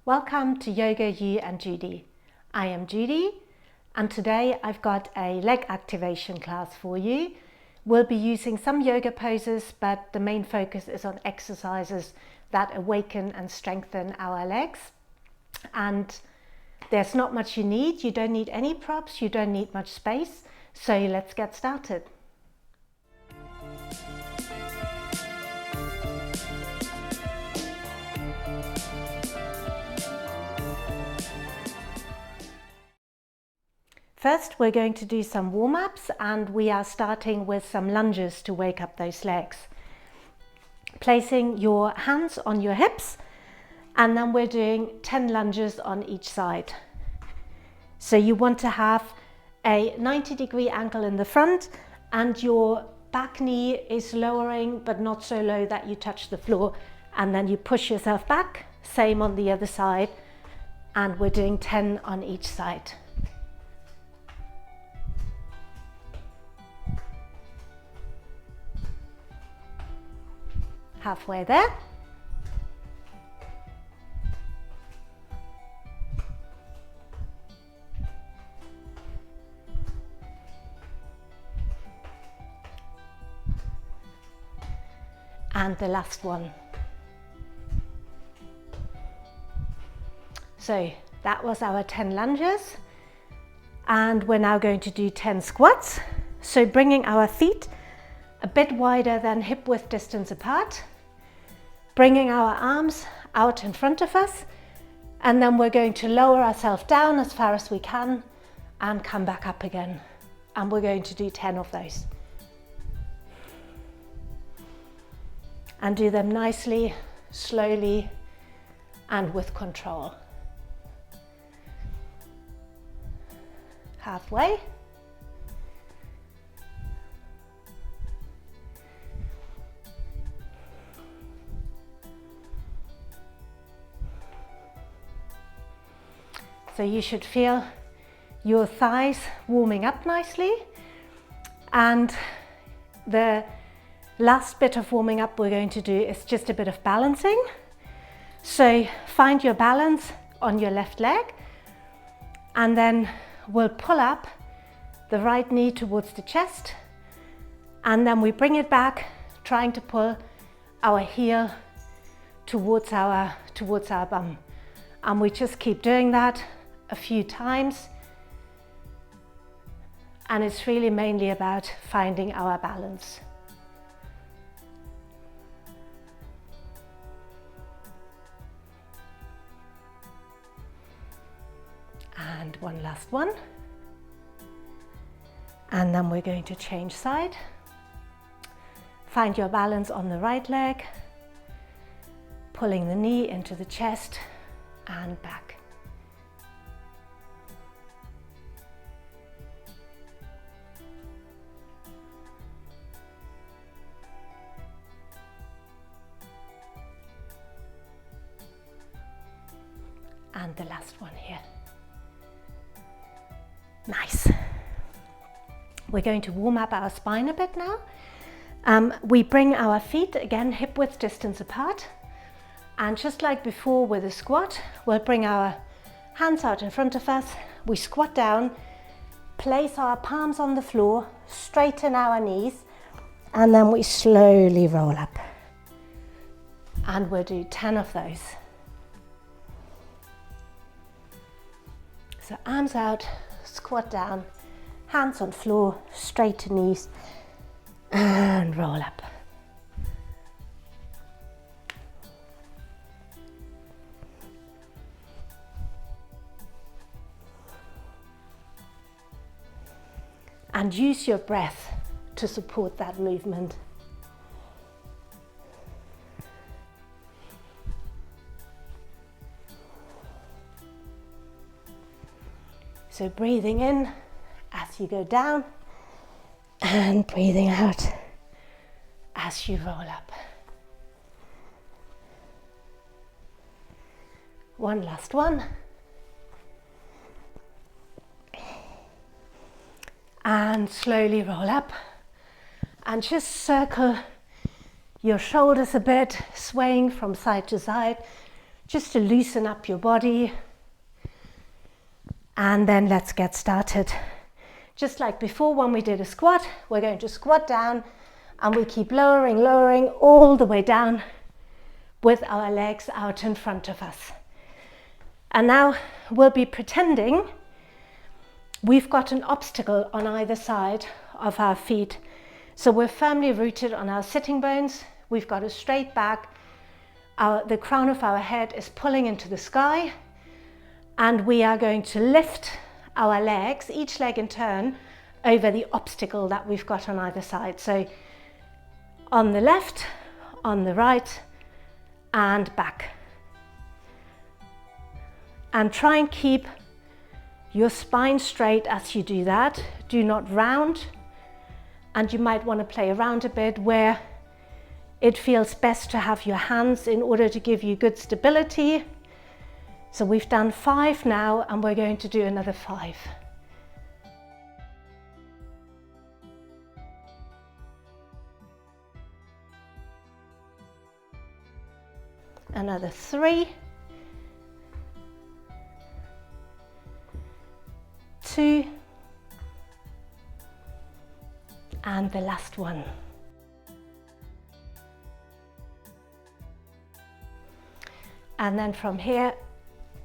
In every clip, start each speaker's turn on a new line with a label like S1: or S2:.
S1: Welcome to Yoga, You and Judy. I am Judy and today I've got a leg activation class for you. We'll be using some yoga poses, but the main focus is on exercises that awaken and strengthen our legs. And there's not much you need. You don't need any props, you don't need much space. So let's get started. First, we're going to do some warm-ups and we are starting with some lunges to wake up those legs. Placing your hands on your hips, and then we're doing 10 lunges on each side. So you want to have a 90-degree angle in the front and your back knee is lowering but not so low that you touch the floor, and then you push yourself back. Same on the other side, and we're doing 10 on each side. Halfway there. And the last one. So that was our 10 lunges, and we're now going to do 10 squats. So bringing our feet a bit wider than hip width distance apart, bringing our arms out in front of us, and then we're going to lower ourselves down as far as we can and come back up again. And we're going to do 10 of those. And do them nicely, slowly, and with control. Halfway. So you should feel your thighs warming up nicely. And the last bit of warming up we're going to do is just a bit of balancing. So find your balance on your left leg, and then we'll pull up the right knee towards the chest, and then we bring it back, trying to pull our heel towards our bum. And we just keep doing that a few times, and it's really mainly about finding our balance. And one last one, and then we're going to change side. Find your balance on the right leg, pulling the knee into the chest and back. And the last one here. Nice. We're going to warm up our spine a bit now. We bring our feet again hip width distance apart, and just like before with a squat, we'll bring our hands out in front of us. We squat down, place our palms on the floor, straighten our knees, and then we slowly roll up. And we'll do 10 of those. So arms out, squat down, hands on floor, straighten knees, and roll up. And use your breath to support that movement. So breathing in as you go down, and breathing out as you roll up. One last one. And slowly roll up, and just circle your shoulders a bit, swaying from side to side, just to loosen up your body. And then let's get started. Just like before when we did a squat, we're going to squat down and we keep lowering, lowering all the way down with our legs out in front of us. And now we'll be pretending we've got an obstacle on either side of our feet. So we're firmly rooted on our sitting bones. We've got a straight back. The crown of our head is pulling into the sky. And we are going to lift our legs, each leg in turn, over the obstacle that we've got on either side. So on the left, on the right, and back. And try and keep your spine straight as you do that. Do not round. And you might want to play around a bit where it feels best to have your hands in order to give you good stability. So we've done 5 now, and we're going to do another 5. Another 3. 2. And the last one. And then from here,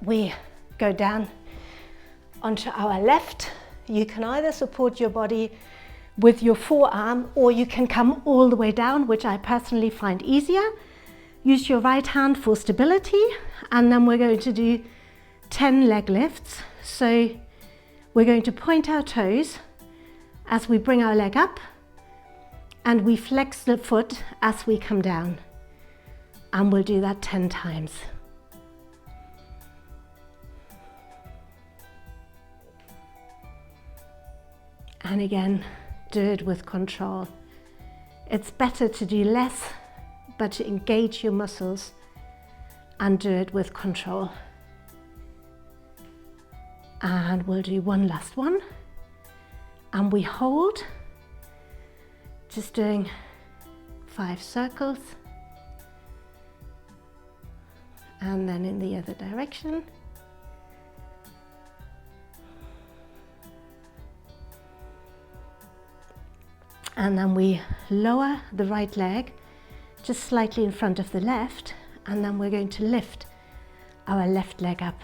S1: we go down onto our left. You can either support your body with your forearm, or you can come all the way down, which I personally find easier. Use your right hand for stability, and then we're going to do 10 leg lifts. So we're going to point our toes as we bring our leg up, and we flex the foot as we come down. And we'll do that 10 times. And again, do it with control. It's better to do less, but to engage your muscles and do it with control. And we'll do one last one. And we hold, just doing 5 circles. And then in the other direction. And then we lower the right leg just slightly in front of the left, and then we're going to lift our left leg up.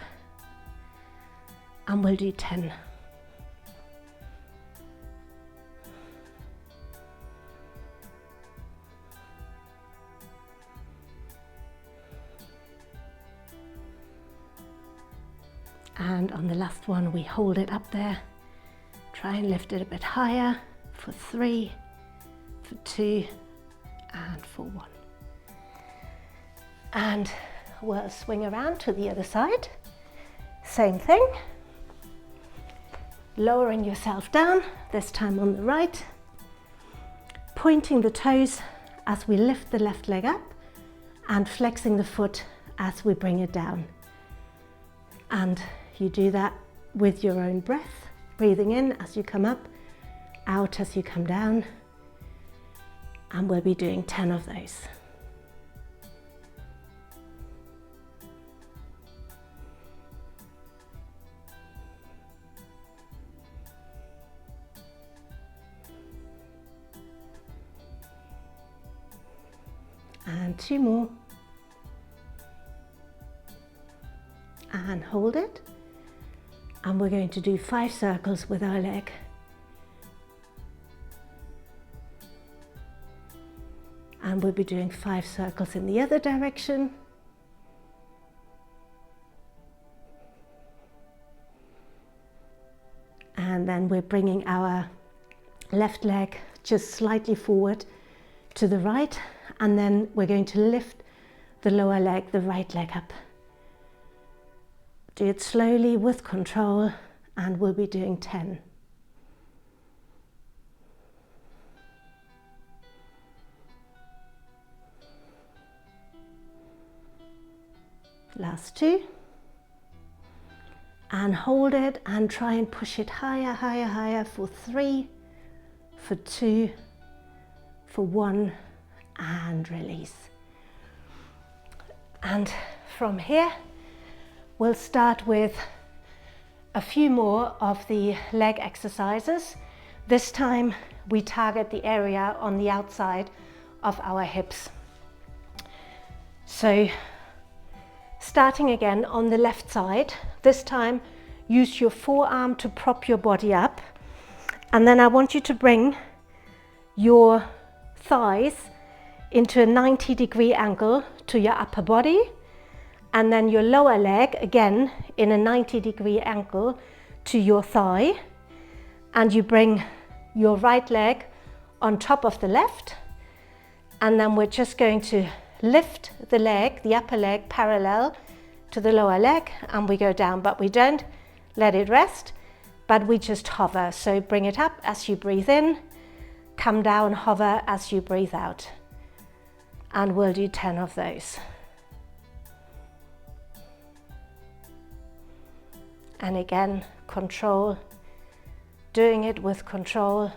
S1: And we'll do 10. And on the last one, we hold it up there. Try and lift it a bit higher for 3, for 2, and for 1. And we'll swing around to the other side. Same thing. Lowering yourself down, this time on the right. Pointing the toes as we lift the left leg up, and flexing the foot as we bring it down. And you do that with your own breath, breathing in as you come up, out as you come down, and we'll be doing 10 of those. And 2 more. And hold it. And we're going to do 5 circles with our leg. And we'll be doing 5 circles in the other direction. And then we're bringing our left leg just slightly forward to the right, and then we're going to lift the lower leg, the right leg up. Do it slowly with control, and we'll be doing 10. Last 2. And hold it and try and push it higher, higher, higher for 3, for 2, for 1, and release. And from here, we'll start with a few more of the leg exercises. This time we target the area on the outside of our hips. So starting again on the left side, this time use your forearm to prop your body up, and then I want you to bring your thighs into a 90-degree angle to your upper body, and then your lower leg again in a 90-degree angle to your thigh, and you bring your right leg on top of the left, and then we're just going to lift the leg, the upper leg, parallel to the lower leg, and we go down, but we don't let it rest, but we just hover. So bring it up as you breathe in, come down, hover as you breathe out, and we'll do 10 of those. And again, control, doing it with control.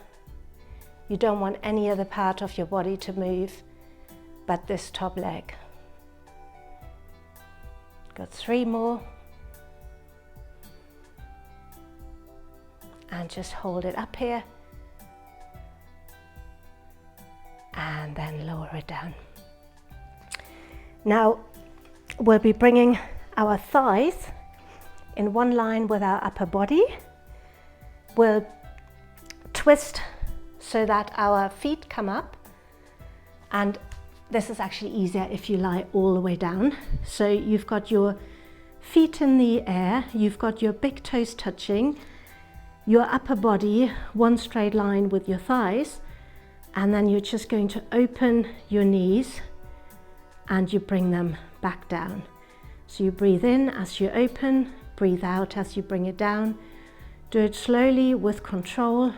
S1: You don't want any other part of your body to move but this top leg. Got 3 more. And just hold it up here. And then lower it down. Now we'll be bringing our thighs in one line with our upper body. We'll twist so that our feet come up, and this is actually easier if you lie all the way down. So you've got your feet in the air, you've got your big toes touching, your upper body one straight line with your thighs, and then you're just going to open your knees and you bring them back down. So you breathe in as you open, breathe out as you bring it down. Do it slowly with control.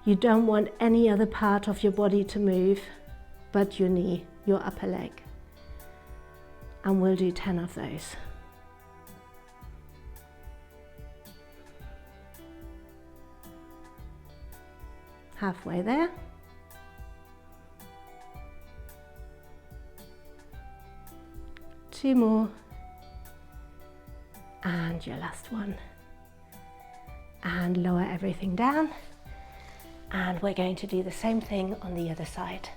S1: You don't want any other part of your body to move but your knee, your upper leg. And we'll do 10 of those. Halfway there. Two more. And your last one. And lower everything down. And we're going to do the same thing on the other side.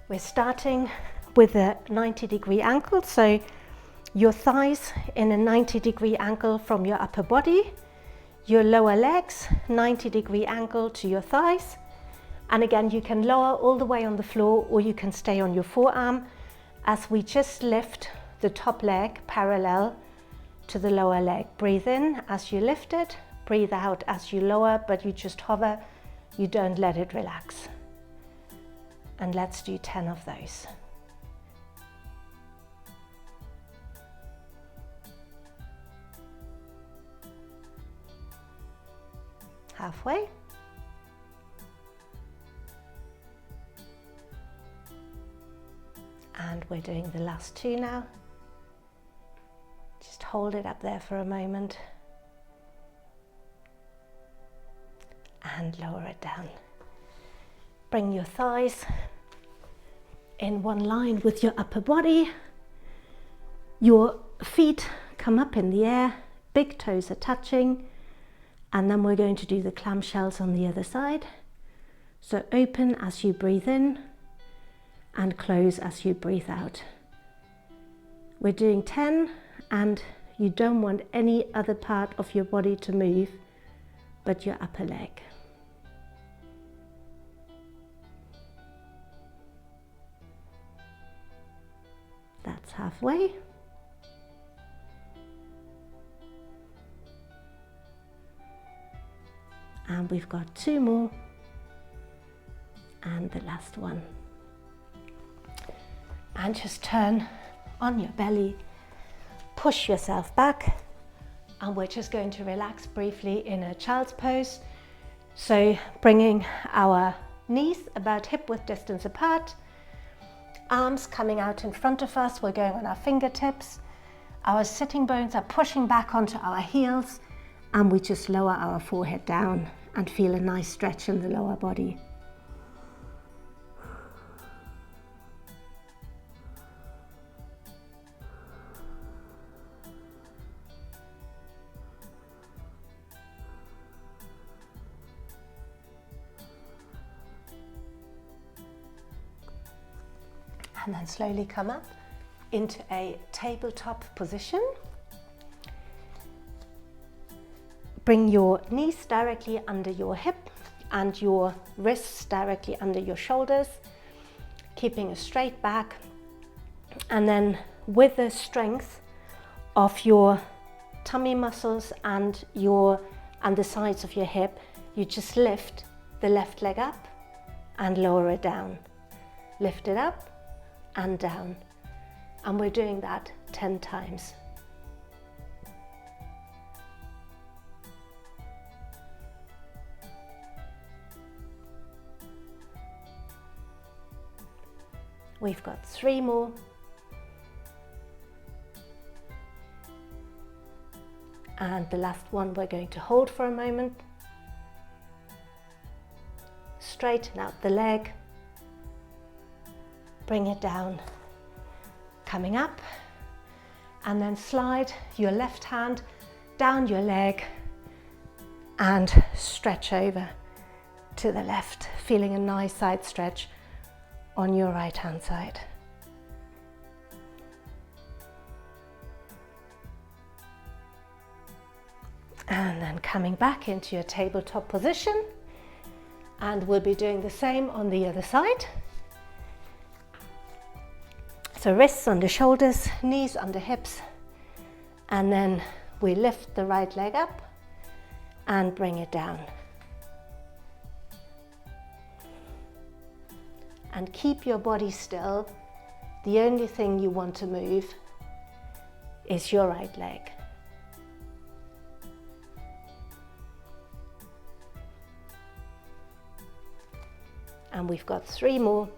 S1: We're starting with a 90-degree angle, so your thighs in a 90-degree angle from your upper body, your lower legs 90-degree angle to your thighs, and again you can lower all the way on the floor or you can stay on your forearm as we just lift the top leg parallel to the lower leg. Breathe in as you lift it, breathe out as you lower, but you just hover, you don't let it relax. And let's do 10 of those. Halfway. And we're doing the last 2 now. Just hold it up there for a moment. And lower it down. Bring your thighs in one line with your upper body. Your feet come up in the air, big toes are touching, and then we're going to do the clamshells on the other side. So open as you breathe in and close as you breathe out. We're doing 10, and you don't want any other part of your body to move but your upper leg. That's halfway. And we've got 2 more. And the last one. And just turn on your belly, push yourself back, and we're just going to relax briefly in a child's pose. So bringing our knees about hip-width distance apart, arms coming out in front of us, we're going on our fingertips, our sitting bones are pushing back onto our heels, and we just lower our forehead down and feel a nice stretch in the lower body. And then slowly come up into a tabletop position. Bring your knees directly under your hip and your wrists directly under your shoulders, keeping a straight back. And then with the strength of your tummy muscles and the sides of your hip, you just lift the left leg up and lower it down. Lift it up and down. And we're doing that 10 times. We've got 3 more. And the last one we're going to hold for a moment. Straighten out the leg. Bring it down. Coming up. And then slide your left hand down your leg and stretch over to the left, feeling a nice side stretch on your right hand side. And then coming back into your tabletop position, and we'll be doing the same on the other side. So wrists under shoulders, knees under hips, and then we lift the right leg up and bring it down. And keep your body still. The only thing you want to move is your right leg. And we've got 3 more.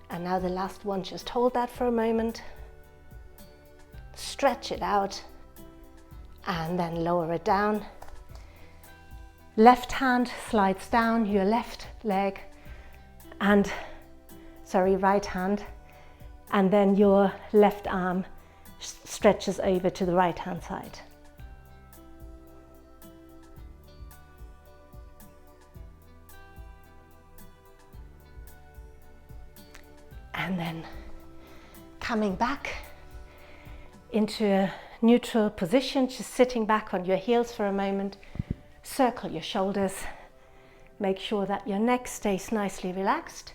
S1: And now the last one, just hold that for a moment. Stretch it out and then lower it down. Left hand slides down your left leg and, right hand, and then your left arm stretches over to the right hand side. And then coming back into a neutral position, just sitting back on your heels for a moment. Circle your shoulders. Make sure that your neck stays nicely relaxed.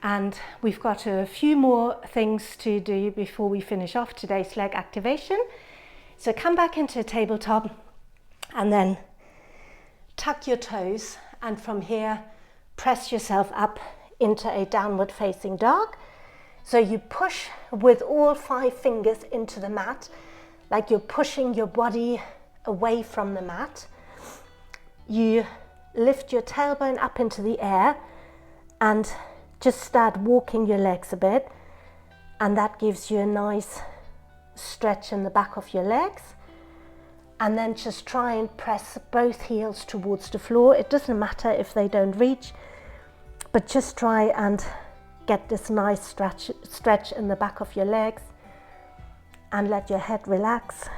S1: And we've got a few more things to do before we finish off today's leg activation. So come back into a tabletop and then tuck your toes, and from here press yourself up into a downward facing dog. So you push with all 5 fingers into the mat, like you're pushing your body away from the mat. You lift your tailbone up into the air and just start walking your legs a bit, and that gives you a nice stretch in the back of your legs. And then just try and press both heels towards the floor. It doesn't matter if they don't reach, but just try and get this nice stretch in the back of your legs, and let your head relax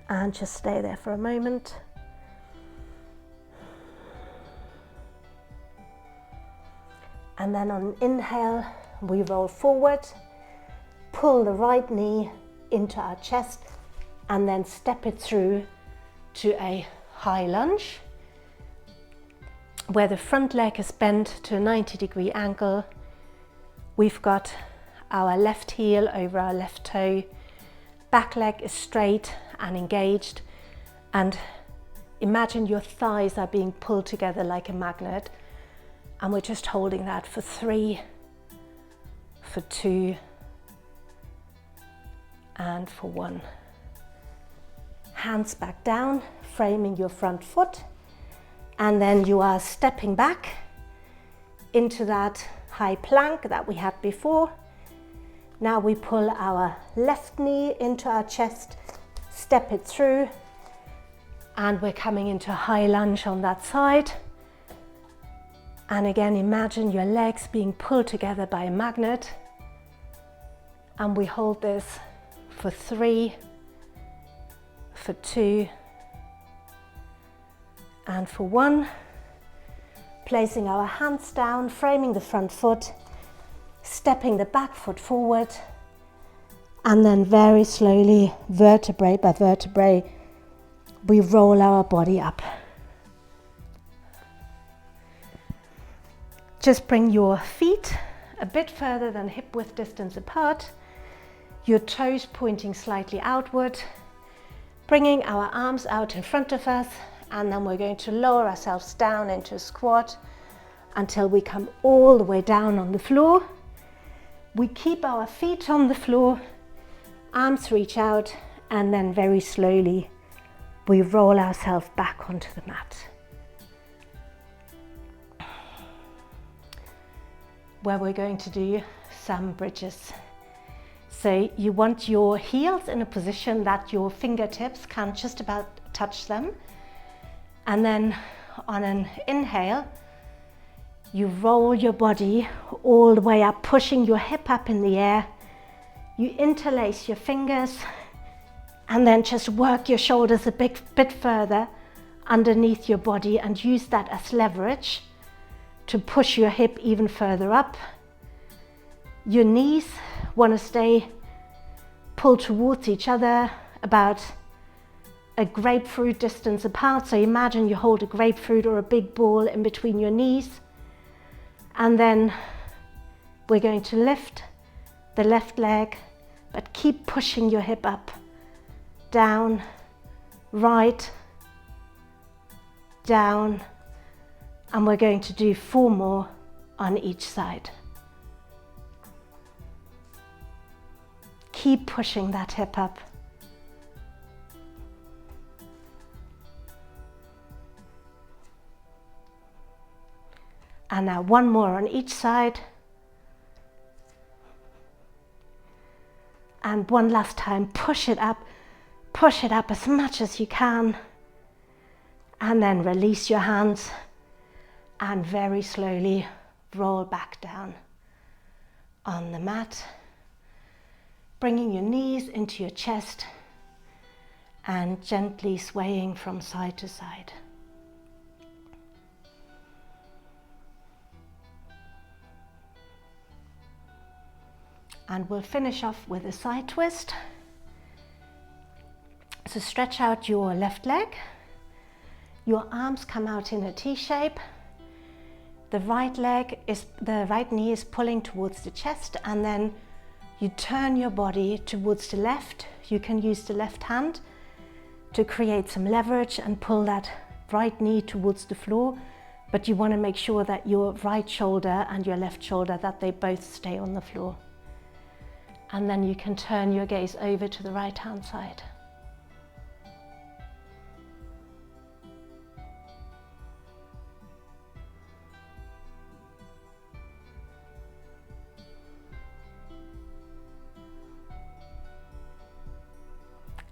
S1: and just stay there for a moment. And then on an inhale, we roll forward, pull the right knee into our chest, and then step it through to a high lunge, where the front leg is bent to a 90-degree angle. We've got our left heel over our left toe, back leg is straight and engaged, and imagine your thighs are being pulled together like a magnet. And we're just holding that for 3, for 2, and for 1. Hands back down, framing your front foot, and then you are stepping back into that high plank that we had before. Now we pull our left knee into our chest, step it through, and we're coming into a high lunge on that side. And again, imagine your legs being pulled together by a magnet. And we hold this for 3, for 2, and for 1. placing our hands down, framing the front foot, stepping the back foot forward, and then very slowly, vertebrae by vertebrae, we roll our body up. Just bring your feet a bit further than hip width distance apart, your toes pointing slightly outward, bringing our arms out in front of us, and then we're going to lower ourselves down into a squat until we come all the way down on the floor. We keep our feet on the floor, arms reach out, and then very slowly we roll ourselves back onto the mat, where we're going to do some bridges. So you want your heels in a position that your fingertips can just about touch them. And then on an inhale, you roll your body all the way up, pushing your hip up in the air. You interlace your fingers and then just work your shoulders a bit further underneath your body and use that as leverage to push your hip even further up. Your knees want to stay pulled towards each other, about a grapefruit distance apart. So imagine you hold a grapefruit or a big ball in between your knees. And then we're going to lift the left leg, but keep pushing your hip up, down, right, down, and we're going to do 4 more on each side. Keep pushing that hip up. And now 1 more on each side. And one last time, push it up as much as you can. And then release your hands and very slowly roll back down on the mat, bringing your knees into your chest and gently swaying from side to side. And we'll finish off with a side twist. So stretch out your left leg. Your arms come out in a T shape. The right knee is pulling towards the chest, and then you turn your body towards the left. You can use the left hand to create some leverage and pull that right knee towards the floor, but you want to make sure that your right shoulder and your left shoulder, that they both stay on the floor. And then you can turn your gaze over to the right hand side.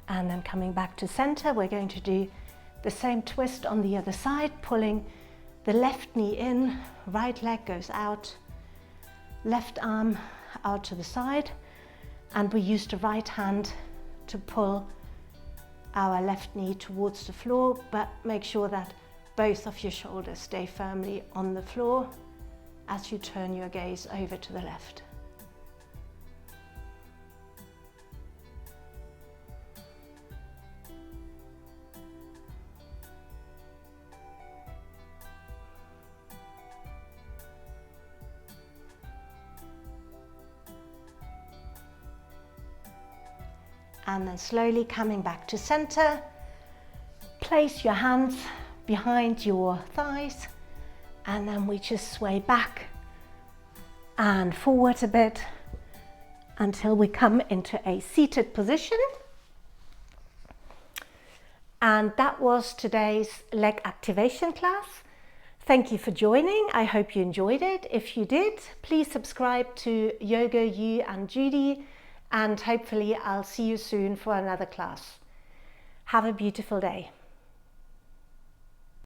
S1: And then coming back to center, we're going to do the same twist on the other side, pulling the left knee in, right leg goes out, left arm out to the side, and we use the right hand to pull our left knee towards the floor, but make sure that both of your shoulders stay firmly on the floor as you turn your gaze over to the left. And then slowly coming back to center, place your hands behind your thighs, and then we just sway back and forward a bit until we come into a seated position. And that was today's leg activation class. Thank you for joining. I hope you enjoyed it. If you did, please subscribe to Yoga, You and Judy, and hopefully I'll see you soon for another class. Have a beautiful day.